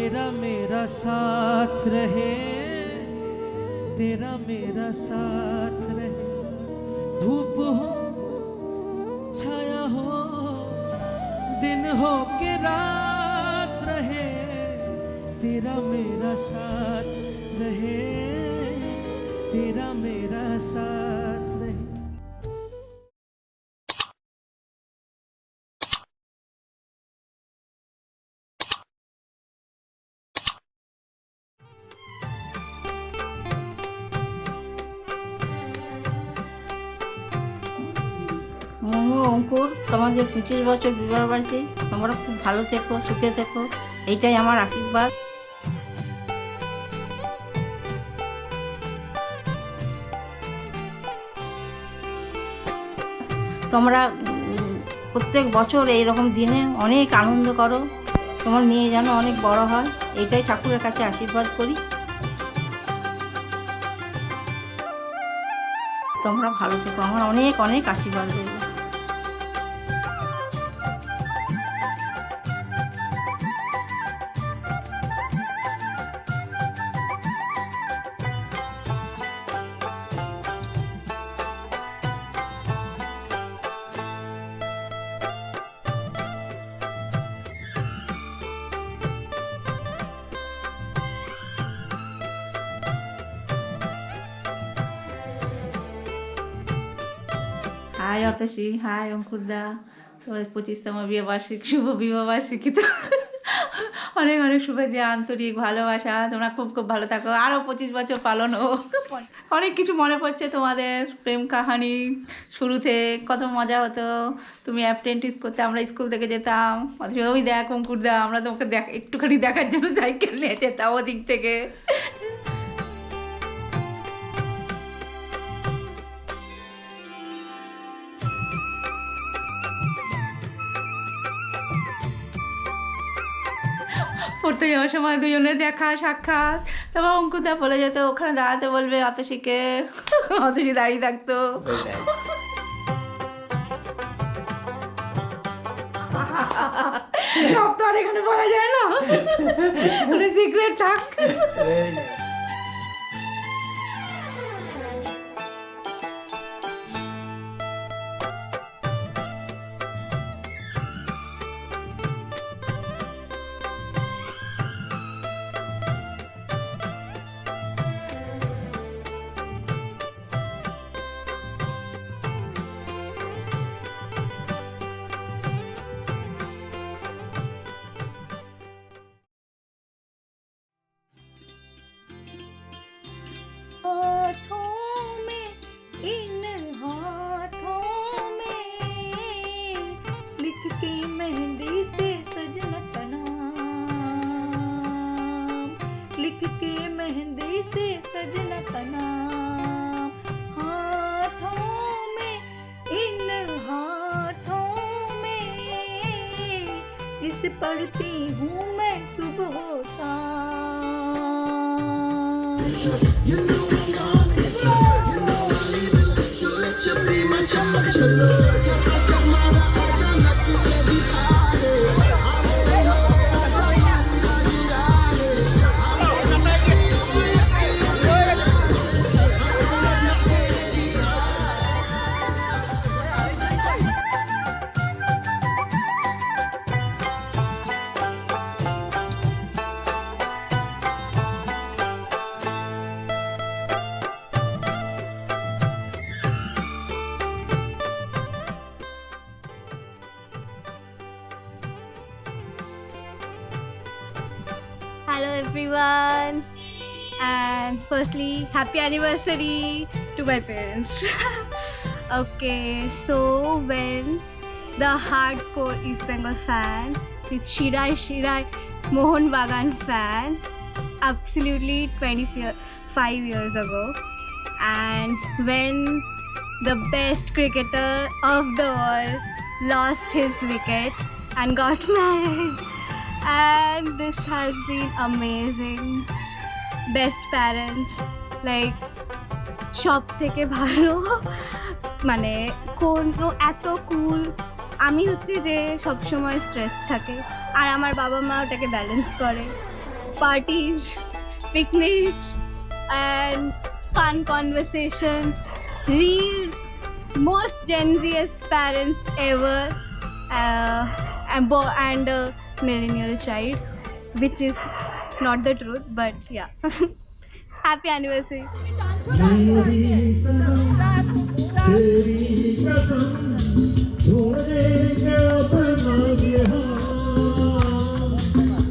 तेरा मेरा साथ रहे, तेरा मेरा साथ रहे, धूप हो छाया हो, दिन हो के रात रहे, तेरा मेरा साथ रहे, तेरा मेरा साथ रहे। মনু, অঙ্কুর, তোমাদের 25 বছর বিবাহ বার্ষিকী, তোমরা খুব ভালো থেকো, সুখে থেকো, এইটাই আমার আশীর্বাদ। তোমরা প্রত্যেক বছর এইরকম দিনে অনেক আনন্দ করো, তোমার মেয়ে যেন অনেক বড় হয়, এইটাই ঠাকুরের কাছে আশীর্বাদ করি। তোমরা ভালো থেকো, আমার অনেক অনেক আশীর্বাদ রইল। হাই অতসী, হাই অঙ্কুরদা, তোমার 25তম বিবাহবার্ষিকী, শুভ বিবাহবার্ষিকী। তো অনেক অনেক শুভেচ্ছা, আন্তরিক ভালোবাসা, তোমরা খুব খুব ভালো থাকো, আরও 25 বছর পালন হোক। অনেক কিছু মনে পড়ছে তোমাদের প্রেম কাহানি, শুরুতে কত মজা হতো, তুমি অ্যাপ্রেন্টিস করতে, আমরা স্কুল থেকে যেতাম, অথচ ওই দেখ অঙ্কুরদা, আমরা তোমাকে একটুখানি দেখার জন্য সাইকেল নিয়ে যেতাম ওদিক থেকে। পড়তে যাওয়ার সময় দুজনের দেখা সাক্ষাৎ, তারপর অঙ্কুদা বলে যেত ওখানে দাঁড়াতে বলবে অতসীকে, অতসী দাঁড়িয়ে থাকতো। সব তো আর এখানে বলা যায় না, সিক্রেট থাক। पढ़ती हूँ मैं सुबह होता। You know I'm gonna get you. You know I leave it let you be my chumma chalo. Hello everyone, and firstly happy anniversary to my parents. Okay, so when the hardcore East Bengal fan with Shirai Mohun Bagan fan absolutely 25 years ago, and when the best cricketer of the world lost his wicket and got married. And this has been amazing. Best parents, like সব থেকে ভালো, মানে কোনো এত কুল। আমি হচ্ছে যে সব সময় স্ট্রেস থাকে, আর আমার বাবা মা ওটাকে ব্যালেন্স করে। parties, picnics, and fun conversations, reels, most Gen Zest parents ever, and a millennial child, which is not the truth, but yeah. Happy anniversary. मेरी सनम तेरी कसम छोड़ देंगे अपना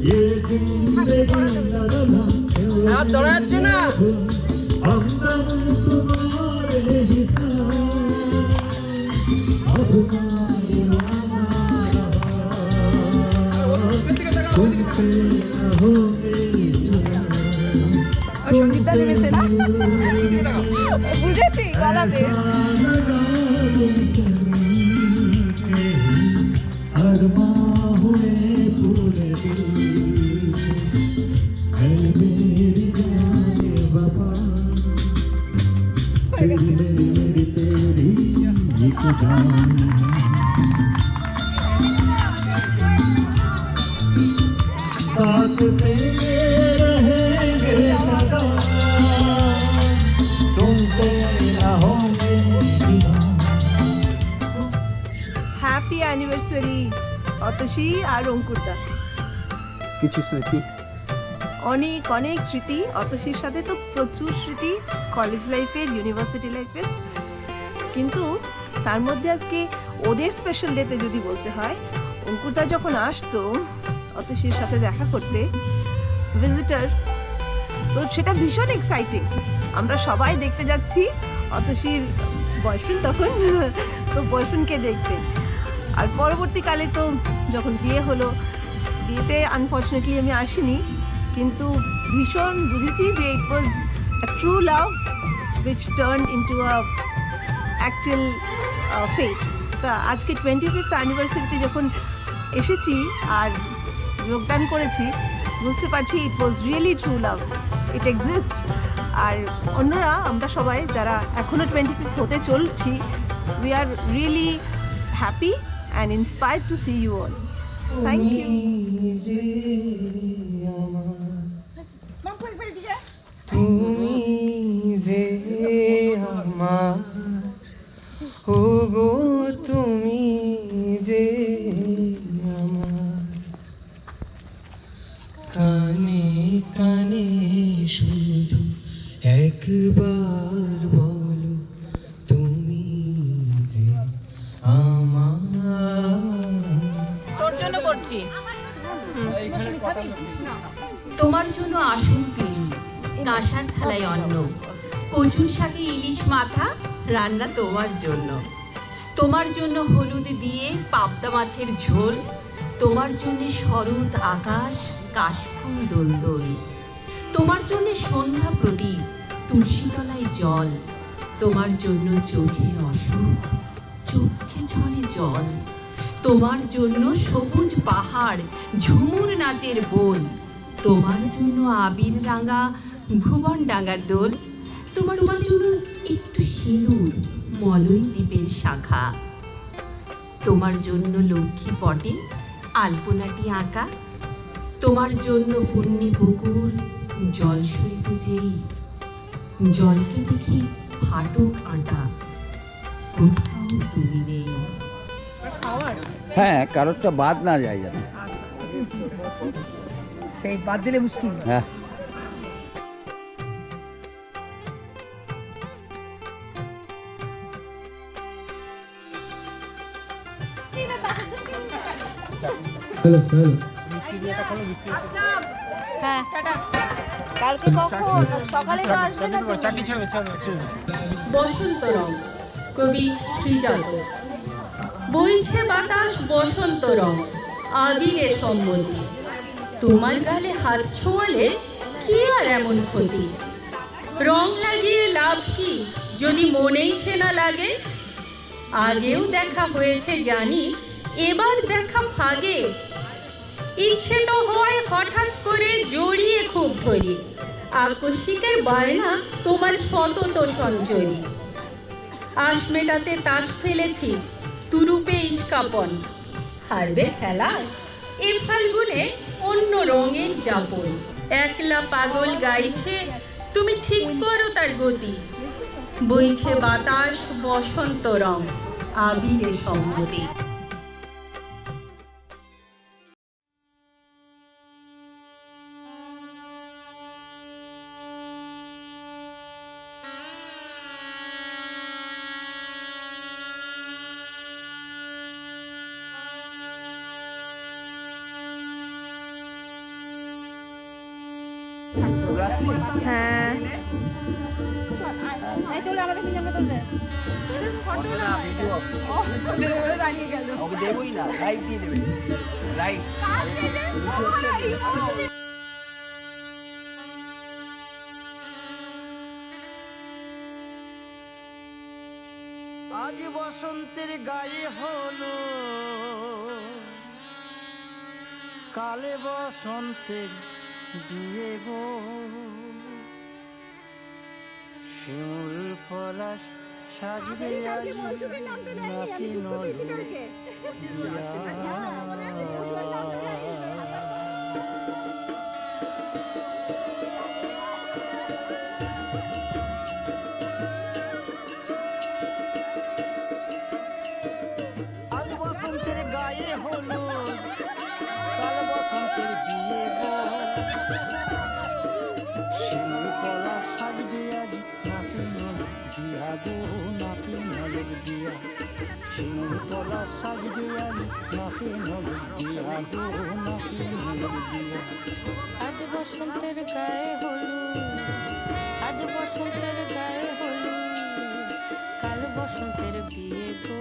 ये जिंदगी हमदम तुम्हारे ही तुमसे বুঝেছি গলাবে साथ तेरे रहेंगे सदा तुमसे ना होंगे হ্যাপি অ্যানিভার্সারি অতসী আর অঙ্কুরদা। কিছু স্মৃতি অনেক অনেক স্মৃতি, অতসীর সাথে তো প্রচুর স্মৃতি কলেজ লাইফের, ইউনিভার্সিটি লাইফের, কিন্তু তার মধ্যে আজকে ওদের স্পেশাল ডেতে যদি বলতে হয়, অঙ্কুরদা যখন আসতো অতসীর সাথে দেখা করতে ভিজিটার, তো সেটা ভীষণ এক্সাইটিং। আমরা সবাই দেখতে যাচ্ছি অতসীর বয়ফ্রেন্ড, তখন তো বয়ফ্রেন্ডকে দেখতে। আর পরবর্তীকালে তো যখন বিয়ে হলো, বিয়েতে আনফর্চুনেটলি আমি আসিনি, কিন্তু ভীষণ বুঝেছি যে it was a true love which turn into a actual fate. তা আজকে 25th অ্যানিভার্সারিতে যখন এসেছি আর যোগদান করেছি, বুঝতে পারছি it was really true love, it exist. আর অন্যরা, আমরা সবাই যারা এখনও 25th হতে চলছি, we are really happy and inspired to see you all. Thank you. তুমি যে আমার ওগো তুমি যে আমার কানে কানে শুধু একবার বলো তুমি যে আমার। তোর জন্য করছি, তোমার জন্য আসন পিড়ি, কাঁসার থালায় অন্ন, কচু শাকে ইলিশ মাথা রান্না তোমার জন্য, তোমার জন্য হলুদ দিয়ে পাবদা মাছের ঝোল, তোমার জন্য শরৎ আকাশ কাশফুল দোলদোল, তোমার জন্য সন্ধ্যা প্রদীপ তুলসী তলায় জল, তোমার জন্য চোখে অসুখ চোখে ঝরে জল, তোমার জন্য সবুজ পাহাড় ঝুমুর নাচের বোল, তোমার জন্য আবির রাঙা ভুবন ডাঙ্গার দোল, তোমার জন্য একটু সিঁদুর মলয় দ্বীপের শাখা, তোমার জন্য লক্ষ্মী পটে আলপনাটি আঁকা, তোমার জন্য পুণ্যি পুকুর জল সইতে যেই জলকে দেখি ফাটক আঁটা, কোথাও তুমি নেই। হ্যাঁ, কারোরটা বাদ না যায় যেন। সেই বাদ দিলে মুশকিল। হ্যাঁ, হ্যাঁ, কালকে কখন? সকালে তো আসবে না তুমি? বসন্ত রং, কবি শ্রীজাত। বইছে বাতাস বসন্ত রং, আবিরে সম্মতি, তোমার গালে হাত ছোঁয়ালে কি আর এমন ক্ষতি, রং লাগিয়ে লাভ কি যদি মনেই সে না লাগে, আগেও দেখা হয়েছে জানি, এবার দেখা ভাগে, ইচ্ছে তো হয় হঠাৎ করে জড়িয়ে খুব ধরি, আকস্মিকের বায়না তোমার সতত সঞ্চরি, আশ মেটাতে তাস ফেলেছি তুরুপে ইস্কাপন, হারবে খেলা এ ফাল্গুনে অন্য রঙের যাপন, একলা পাগল গাইছে, তুমি ঠিক করো তার গতি, বইছে বাতাস বসন্ত রং, আবিরে সম্মতি। হ্যাঁ দাঁড়িয়ে গেল। ওকে দেবই না, লাইভ দিয়ে দেবে, লাইভ। আজ বসন্তের গায়ে হলো, কালে বসন্তের বিয়ে গো, শিমুল পলাশ সাজবে আজ নাকি নলো দিয়া। আজ বসন্তের গায়ে হলো, কাল বসন্তের বিয়ে গো, শিমুল পলাশ সাজবে আজ নাকি নলো দিয়া গো, নাকি নলো দিয়া। শিমুল পলাশ সাজবে আজ নাকি নলো দিয়া গো, নাকি নলো দিয়া। আজ বসন্তের গায়ে হলুদ, আজ বসন্তের গায়ে হলুদ, কাল বসন্তের বিয়ে গো।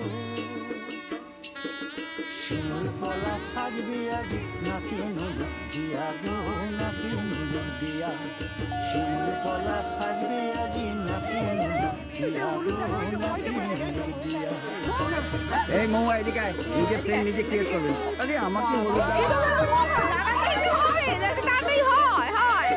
শিমুল পলাশ সাজবে আজ নাকি নলো দিয়া গো, নাকি নলো দিয়া। শিমুল পলাশ সাজবে আজ নাকি নলো দিয়া গো, নাকি নলো দিয়া। এই মৌ এদিকে আয়, নিজে ফ্রেন্ড নিজে ক্রিয়েট করবে। আরে আমাকে হলুদ দাও। তাড়াতাড়ি হয় হয়।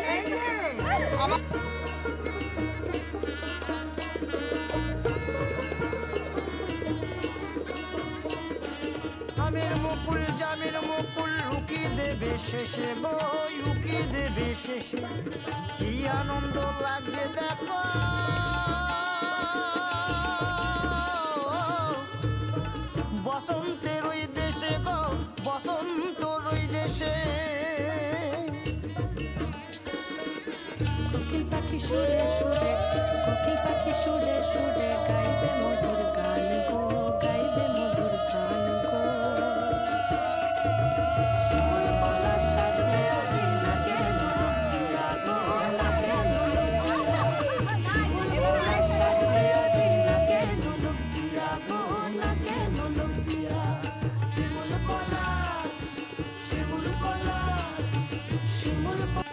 আমের মুকুল জামের মুকুল রুকি দেবে শেষে গো, রুকি দেবে শেষে। কি আনন্দ লাগছে দেখো, বসন্তের ওই দেশে গো, বসন্তর ওই দেশে। কোকিল পাখি সুরে সুরে, কোকিল পাখি সুরে সুরে, গাইবে মধুর গান গো, গাইবে মধুর গান গো। শিমুল পলাশ সাজবে আজি নাকে নলক দিয়া গো, নাকে নলক দিয়া। শিমুল পলাশ সাজবে আজি নাকে নলক দিয়া গো, নাকে নলক দিয়া। শিমুল পলাশ, শিমুল পলাশ, শিমুল পলাশ।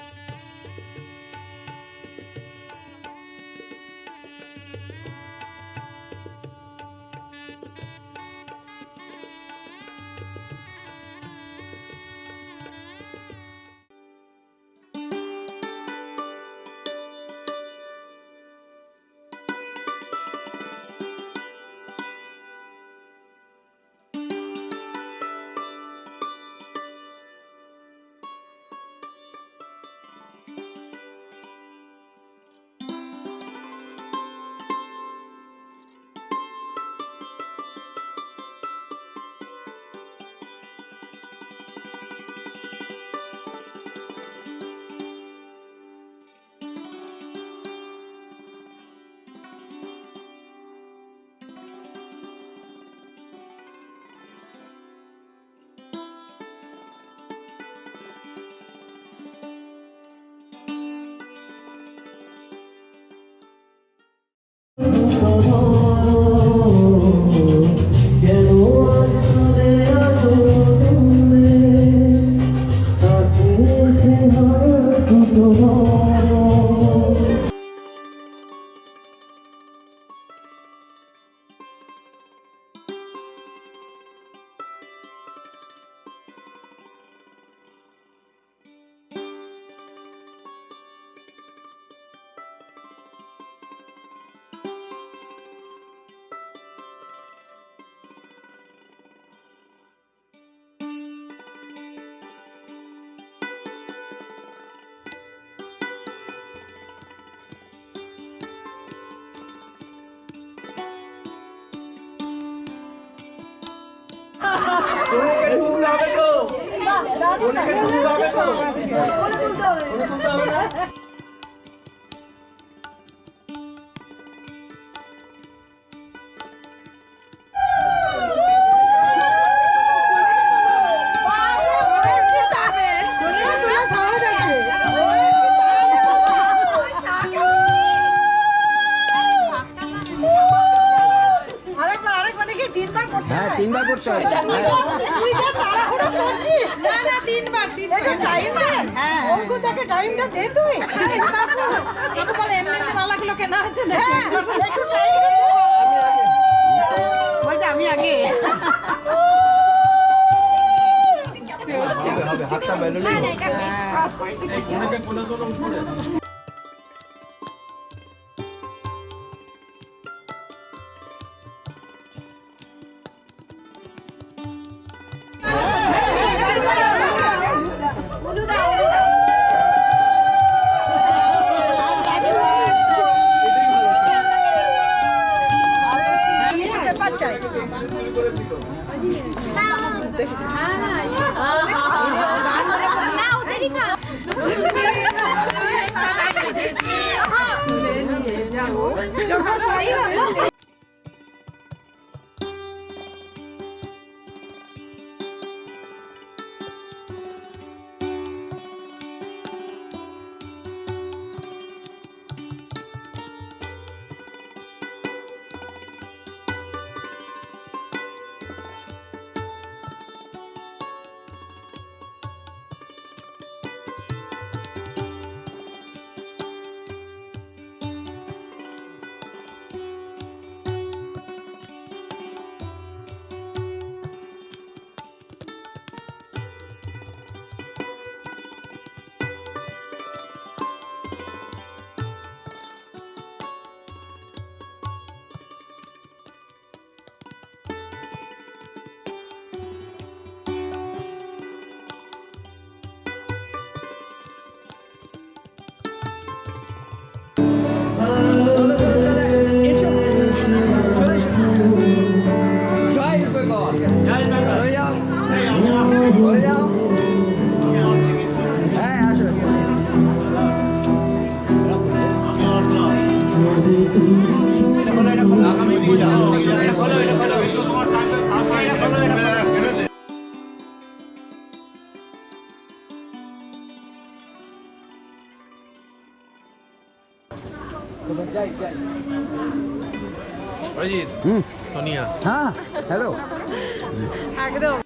হ্যাঁ 3 বার করতে হয়। হাতটা বেলুলে অরিজিৎ সোনিয়া হ্যাঁ হ্যালো একদম